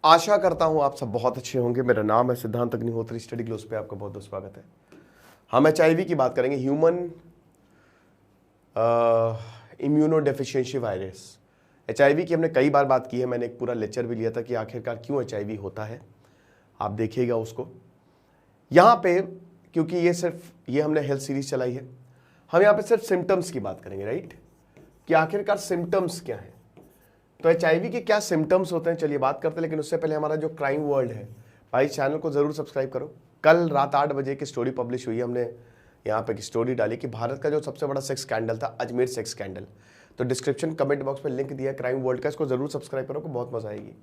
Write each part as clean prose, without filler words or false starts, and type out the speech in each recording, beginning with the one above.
आशा करता हूं आप सब बहुत अच्छे होंगे। मेरा नाम है सिद्धांत अग्निहोत्री। स्टडी ग्लोस पे आपका बहुत बहुत स्वागत है। हम HIV की बात करेंगे, human immuno deficiency virus. HIV की हमने कई बार बात की है, मैंने एक पूरा लेक्चर भी लिया था कि आखिरकार क्यों HIV होता है, आप देखिएगा उसको यहाँ पे, क्योंकि ये हमने हेल्थ सीरीज चलाई है। हम यहाँ पे सिर्फ सिम्टम्स की बात करेंगे, राइट, कि आखिरकार सिम्टम्स क्या है। तो HIV के क्या सिम्टम्स होते हैं, चलिए बात करते हैं। लेकिन उससे पहले हमारा जो क्राइम वर्ल्ड है भाई, चैनल को जरूर सब्सक्राइब करो। कल रात 8 बजे की स्टोरी पब्लिश हुई, हमने यहाँ पे की स्टोरी डाली कि भारत का जो सबसे बड़ा सेक्स स्कैंडल था, अजमेर सेक्स स्कैंडल। तो डिस्क्रिप्शन कमेंट बॉक्स में लिंक दिया है क्राइम वर्ल्ड का, इसको जरूर सब्सक्राइब करो, को बहुत मजा आएगी।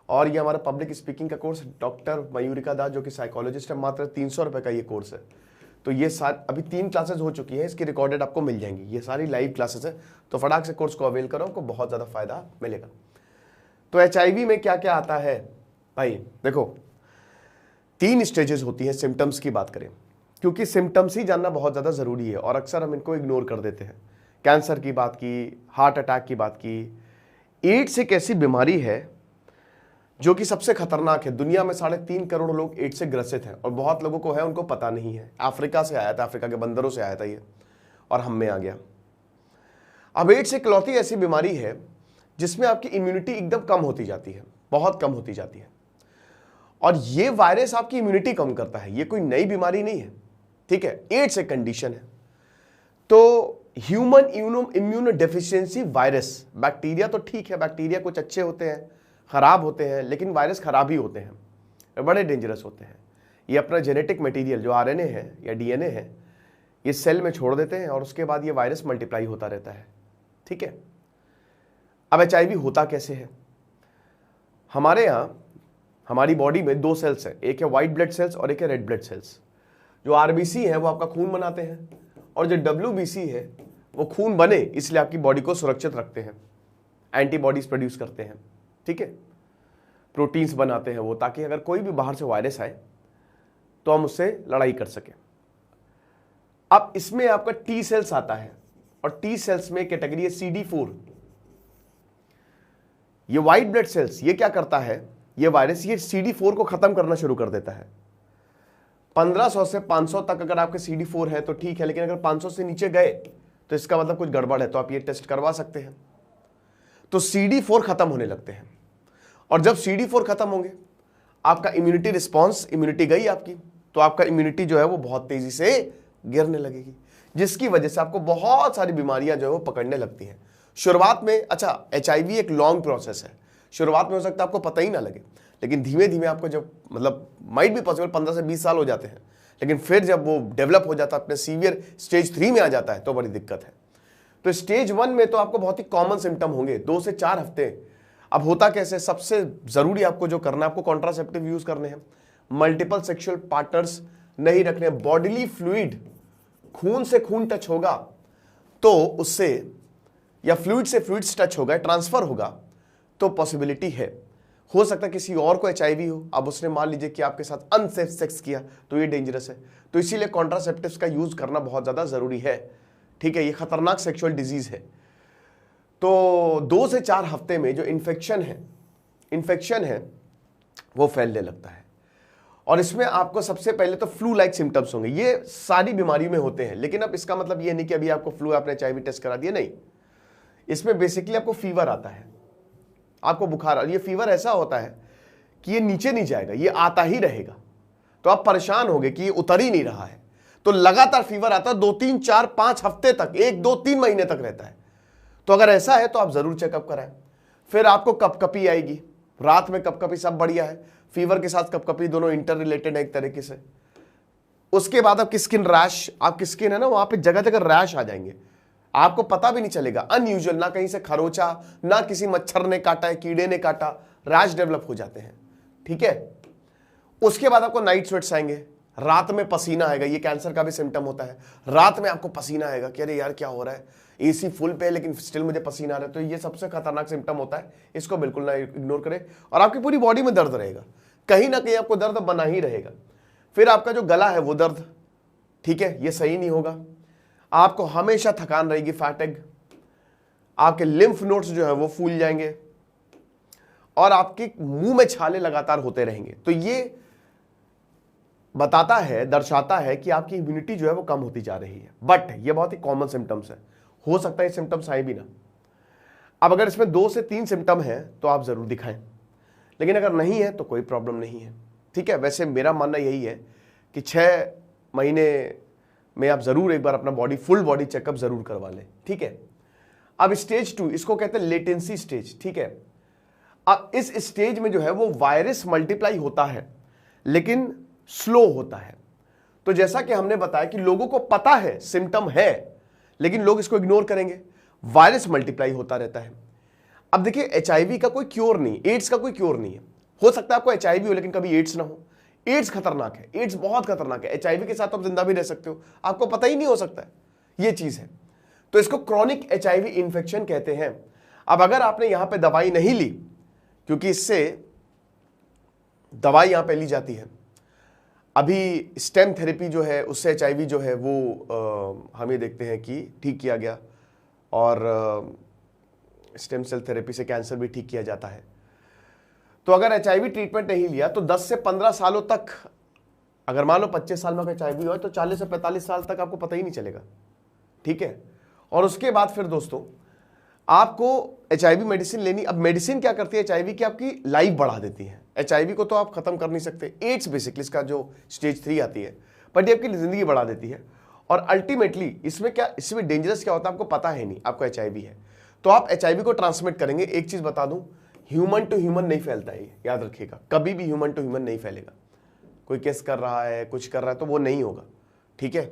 और ये हमारा पब्लिक स्पीकिंग का कोर्स, डॉक्टर मयूरिका दास जो कि साइकोलॉजिस्ट है, मात्र 300 रुपये का ये कोर्स है। तो ये अभी 3 क्लासेस हो चुकी हैं, इसकी रिकॉर्डेड आपको मिल जाएंगी, ये सारी लाइव क्लासेस है। तो फटाक से कोर्स को अवेल करो, आपको बहुत ज़्यादा फायदा मिलेगा। तो HIV में क्या क्या आता है भाई, देखो 3 स्टेजेस होती हैं सिम्टम्स की बात करें, क्योंकि सिम्टम्स ही जानना बहुत ज़्यादा ज़रूरी है और अक्सर हम इनको इग्नोर कर देते हैं। कैंसर की बात की, हार्ट अटैक की बात की, एड्स एक ऐसी बीमारी है जो कि सबसे खतरनाक है। दुनिया में 3.5 करोड़ लोग एड्स से ग्रसित हैं और बहुत लोगों को है, उनको पता नहीं है। अफ्रीका से आया था, अफ्रीका के बंदरों से आया था ये, और हम में आ गया। अब एड्स एक लौती ऐसी बीमारी है जिसमें आपकी इम्यूनिटी एकदम कम होती जाती है, बहुत कम होती जाती है। और ये वायरस आपकी इम्यूनिटी कम करता है, ये कोई नई बीमारी नहीं है, ठीक है, एड्स एक कंडीशन है। तो human immuno deficiency virus, bacteria तो ठीक है, बैक्टीरिया कुछ अच्छे होते हैं, खराब होते हैं, लेकिन वायरस खराब ही होते हैं, बड़े डेंजरस होते हैं। ये अपना जेनेटिक मटेरियल जो RNA है या DNA है, ये सेल में छोड़ देते हैं और उसके बाद ये वायरस मल्टीप्लाई होता रहता है, ठीक है। अब HIV होता कैसे है? हमारे यहाँ, हमारी बॉडी में 2 सेल्स हैं, एक है व्हाइट ब्लड सेल्स और एक है रेड ब्लड सेल्स। जो RBC है वो आपका खून बनाते हैं, और जो WBC है वो खून बने इसलिए आपकी बॉडी को सुरक्षित रखते हैं, एंटीबॉडीज प्रोड्यूस करते हैं, ठीक है, प्रोटीन्स बनाते हैं वो, ताकि अगर कोई भी बाहर से वायरस आए तो हम उससे लड़ाई कर सकें। अब इसमें आपका T सेल्स आता है, और T सेल्स में कैटेगरी है CD4। ये व्हाइट ब्लड सेल्स ये क्या करता है, ये वायरस ये CD4 को खत्म करना शुरू कर देता है। 1500 से 500 तक अगर आपके CD4 है तो ठीक है, लेकिन अगर 500 से नीचे गए तो इसका मतलब कुछ गड़बड़ है, तो आप ये टेस्ट करवा सकते हैं। तो CD4 खत्म होने लगते हैं, और जब CD4 खत्म होंगे, आपका इम्यूनिटी रिस्पॉन्स, इम्यूनिटी गई आपकी, तो आपका इम्यूनिटी जो है वो बहुत तेजी से गिरने लगेगी, जिसकी वजह से आपको बहुत सारी बीमारियां जो है वो पकड़ने लगती हैं। शुरुआत में, अच्छा HIV एक लॉन्ग प्रोसेस है, शुरुआत में हो सकता है आपको पता ही ना लगे, लेकिन धीमे धीमे आपको जब, मतलब माइट भी पॉसिबल 15 से 20 साल हो जाते हैं, लेकिन फिर जब वो डेवलप हो जाता है, अपने सीवियर स्टेज 3 में आ जाता है, तो बड़ी दिक्कत है। तो स्टेज 1 में तो आपको बहुत ही कॉमन सिम्टम होंगे, 2 से 4 हफ्ते। अब होता कैसे, सबसे जरूरी आपको जो करना है, आपको कॉन्ट्रासेप्टिव यूज करने हैं, मल्टीपल सेक्सुअल पार्टनर्स नहीं रखने, बॉडीली फ्लूइड, खून से खून टच होगा तो उससे, या फ्लूइड से फ्लूइड्स टच होगा, ट्रांसफर होगा, तो पॉसिबिलिटी है, हो सकता है किसी और को HIV हो। अब उसने मान लीजिए कि आपके साथ अनसेफ सेक्स किया, तो ये डेंजरस है। तो इसीलिए कॉन्ट्रासेप्टिव्स का यूज करना बहुत ज्यादा जरूरी है, ठीक है, ये खतरनाक सेक्सुअल डिजीज है। तो 2 से 4 हफ्ते में जो इन्फेक्शन है वो फैलने लगता है, और इसमें आपको सबसे पहले तो फ्लू लाइक सिम्टम्स होंगे। ये सारी बीमारियों में होते हैं, लेकिन अब इसका मतलब ये नहीं कि अभी आपको फ्लू, आपने HIV टेस्ट करा दिया, नहीं। इसमें बेसिकली आपको फीवर आता है, आपको बुखार, ये फीवर ऐसा होता है कि ये नीचे नहीं जाएगा, ये आता ही रहेगा। तो आप परेशान होंगे कि ये उतर ही नहीं रहा है, तो लगातार फीवर आता है 2, 3, 4, 5 हफ्ते तक, 1, 2, 3 महीने तक रहता है। तो अगर ऐसा है तो आप जरूर चेकअप कराएं। फिर आपको कपकपी आएगी, रात में कपकपी, सब बढ़िया है, फीवर के साथ कपकपी दोनों इंटर रिलेटेड है एक तरीके से। उसके बाद आपकी स्किन रैश, आपकी स्किन है ना, वहां पे जगह जगह रैश आ जाएंगे, आपको पता भी नहीं चलेगा, अनयूजुअल, ना कहीं से खरोचा, ना किसी मच्छर ने काटा है, कीड़े ने काटा, रैश डेवलप हो जाते हैं, ठीक है। उसके बाद आपको नाइट स्वेट्स आएंगे, रात में पसीना आएगा, ये कैंसर का भी सिम्टम होता है, रात में आपको पसीना आएगा कि अरे यार क्या हो रहा है, AC फुल पे है लेकिन स्टिल मुझे पसीना आ रहा है। तो ये सबसे खतरनाक सिम्टम होता है, इसको बिल्कुल ना इग्नोर करें। और आपकी पूरी बॉडी में दर्द रहेगा, कहीं ना कहीं आपको दर्द बना ही रहेगा। फिर आपका जो गला है वो दर्द, ठीक है, ये सही नहीं होगा। आपको हमेशा थकान रहेगी, फैटिग, आपके लिम्फ नोड्स जो है वो फूल जाएंगे, और आपके मुंह में छाले लगातार होते रहेंगे। तो ये बताता है, दर्शाता है कि आपकी इम्यूनिटी जो है वो कम होती जा रही है। बट ये बहुत ही कॉमन सिम्टम्स है, हो सकता है ये सिम्टम्स आए भी ना। अब अगर इसमें 2 से 3 सिम्टम है तो आप जरूर दिखाएं, लेकिन अगर नहीं है तो कोई प्रॉब्लम नहीं है, ठीक है। वैसे मेरा मानना यही है कि 6 महीने में आप जरूर एक बार अपना फुल बॉडी चेकअप जरूर करवा लें, ठीक है। अब स्टेज 2, इसको कहते हैं लेटेंसी स्टेज, ठीक है। अब इस स्टेज में जो है वो वायरस मल्टीप्लाई होता है लेकिन स्लो होता है। तो जैसा कि हमने बताया कि लोगों को पता है सिम्टम है, लेकिन लोग इसको इग्नोर करेंगे, वायरस मल्टीप्लाई होता रहता है। अब देखिए, एचआईवी का कोई क्योर नहीं, एड्स का कोई क्योर नहीं है। हो सकता है आपको एचआईवी हो लेकिन कभी एड्स ना हो। एड्स खतरनाक है, एड्स बहुत खतरनाक है। एचआईवी के साथ आप जिंदा भी रह सकते हो, आपको पता ही नहीं हो सकता है, ये चीज है। तो इसको क्रॉनिक एचआईवी इंफेक्शन कहते हैं। अब अगर आपने यहां पे दवाई नहीं ली, क्योंकि इससे दवाई यहां पे ली जाती है, अभी स्टेम थेरेपी जो है उससे एचआईवी जो है वो हम ये देखते हैं कि ठीक किया गया, और स्टेम सेल थेरेपी से कैंसर भी ठीक किया जाता है। तो अगर एचआईवी ट्रीटमेंट नहीं लिया तो 10 से 15 सालों तक, अगर मान लो 25 साल में एचआईवी हो तो 40 से 45 साल तक आपको पता ही नहीं चलेगा, ठीक है। और उसके बाद फिर दोस्तों आपको एचआईवी मेडिसिन लेनी। अब मेडिसिन क्या करती है एचआईवी की, आपकी लाइफ बढ़ा देती है। एचआईवी को तो आप खत्म कर नहीं सकते, एड्स बेसिकली इसका जो स्टेज 3 आती है, बट ये आपकी जिंदगी बढ़ा देती है। और अल्टीमेटली इसमें डेंजरस क्या होता है आपको पता है नहीं, आपको एचआईवी है तो आप एचआईवी को ट्रांसमिट करेंगे। एक चीज बता दूं, ह्यूमन टू ह्यूमन नहीं फैलता है, याद रखिएगा, कभी भी ह्यूमन टू ह्यूमन नहीं फैलेगा। कोई किस कर रहा है, कुछ कर रहा है तो वो नहीं होगा, ठीक है।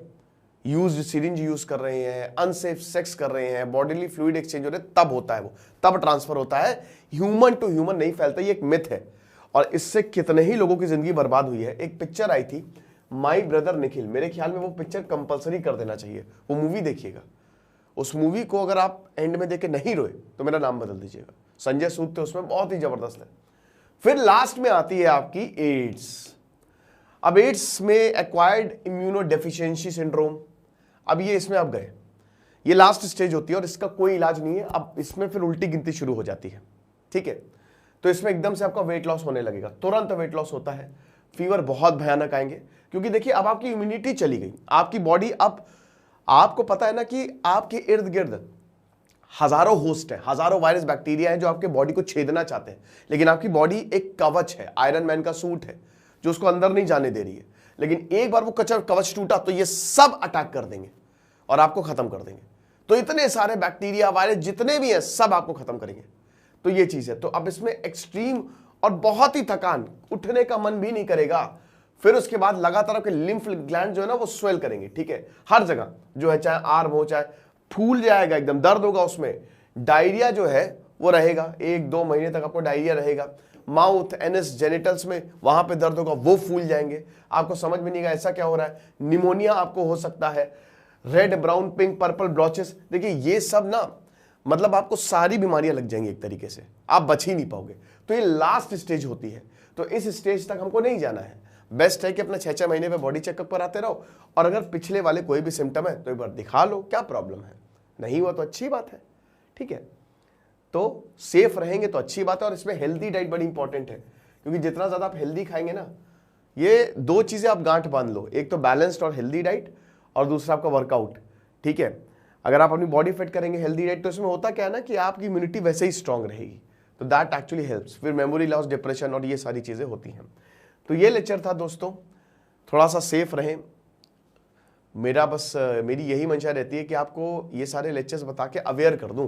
सिरिंज यूज कर रहे हैं, अनसेफ सेक्स कर रहे हैं, बॉडीली फ्लूइड एक्सचेंज हो रहे, तब होता है, वो तब ट्रांसफर होता है। ह्यूमन टू ह्यूमन नहीं फैलता, ये एक मिथ है और इससे कितने ही लोगों की जिंदगी बर्बाद हुई है। एक पिक्चर आई थी माई ब्रदर निखिल, मेरे ख्याल में वो पिक्चर कंपलसरी कर देना चाहिए, वो मूवी देखिएगा। उस मूवी को अगर आप एंड में देख के नहीं रोए तो मेरा नाम बदल दीजिएगा। संजय सूद थे उसमें, बहुत ही जबरदस्त है। फिर लास्ट में आती है आपकी एड्स। अब एड्स में एक्वायर्ड इम्यूनो डेफिशिएंसी सिंड्रोम, अब ये इसमें आप गए, ये लास्ट स्टेज होती है और इसका कोई इलाज नहीं है। अब इसमें फिर उल्टी गिनती शुरू हो जाती है, ठीक है। तो इसमें एकदम से आपका वेट लॉस होने लगेगा, तुरंत वेट लॉस होता है, फीवर बहुत भयानक आएंगे, क्योंकि देखिए अब आपकी इम्यूनिटी चली गई, आपकी बॉडी, अब आपको पता है ना कि आपके इर्द गिर्द हजारों होस्ट है, हजारों वायरस बैक्टीरिया है जो आपके बॉडी को छेदना चाहते हैं, लेकिन आपकी बॉडी एक कवच है, आयरन मैन का सूट है जो उसको अंदर नहीं जाने दे रही है। लेकिन एक बार वो कवच टूटा तो ये सब अटैक कर देंगे और आपको खत्म कर देंगे। तो इतने सारे बैक्टीरिया वायरस जितने भी हैं सब आपको खत्म करेंगे। तो ये चीज है। तो अब इसमें एक्सट्रीम और बहुत ही थकान, उठने का मन भी नहीं करेगा। फिर उसके बाद लगातार आपके लिम्फ ग्लैंड जो है ना वो स्वेल करेंगे, ठीक है, हर जगह जो है, चाहे आर्म हो चाहे, फूल जाएगा, एकदम दर्द होगा उसमें। डायरिया जो है वो रहेगा, 1-2 महीने तक आपको डायरिया रहेगा। माउथ, एनस, जेनिटल्स में वहां पे दर्द होगा, वो फूल जाएंगे, आपको समझ में नहीं आएगा ऐसा क्या हो रहा है। निमोनिया आपको हो सकता है, red, brown, pink, purple blotches, देखिए ये सब ना, मतलब आपको सारी बीमारियां लग जाएंगी एक तरीके से, आप बच ही नहीं पाओगे। तो ये लास्ट स्टेज होती है। तो इस स्टेज तक हमको नहीं जाना है। बेस्ट है कि अपना 6-6 महीने में बॉडी चेकअप कराते रहो, और अगर पिछले वाले कोई भी सिम्टम है तो एक बार दिखा लो, क्या प्रॉब्लम है। नहीं हुआ तो अच्छी बात है, ठीक है। तो सेफ रहेंगे तो अच्छी बात है। और इसमें हेल्दी डाइट बड़ी इंपॉर्टेंट है, क्योंकि जितना ज्यादा आप हेल्दी खाएंगे ना, ये 2 चीजें आप गांठ बांध लो, एक तो बैलेंस्ड और हेल्दी डाइट, और दूसरा आपका वर्कआउट, ठीक है। अगर आप अपनी बॉडी फिट करेंगे हेल्दी डाइट, तो इसमें होता क्या है ना कि आपकी इम्यूनिटी वैसे ही स्ट्रांग रहेगी, तो दैट एक्चुअली हेल्प्स। फिर मेमोरी लॉस, डिप्रेशन और ये सारी चीजें होती हैं। तो ये लेक्चर था दोस्तों, थोड़ा सा सेफ रहें। मेरी यही मंशा रहती है कि आपको ये सारे लेक्चर्स बता के अवेयर कर दूं,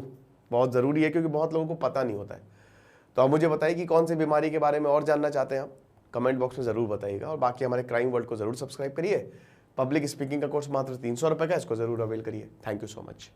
बहुत ज़रूरी है, क्योंकि बहुत लोगों को पता नहीं होता है। तो आप मुझे बताइए कि कौन सी बीमारी के बारे में और जानना चाहते हैं आप, कमेंट बॉक्स में ज़रूर बताइएगा। और बाकी हमारे क्राइम वर्ल्ड को ज़रूर सब्सक्राइब करिए। पब्लिक स्पीकिंग का कोर्स मात्र 300 रुपये का, इसको ज़रूर अवेल करिए। Thank you so much.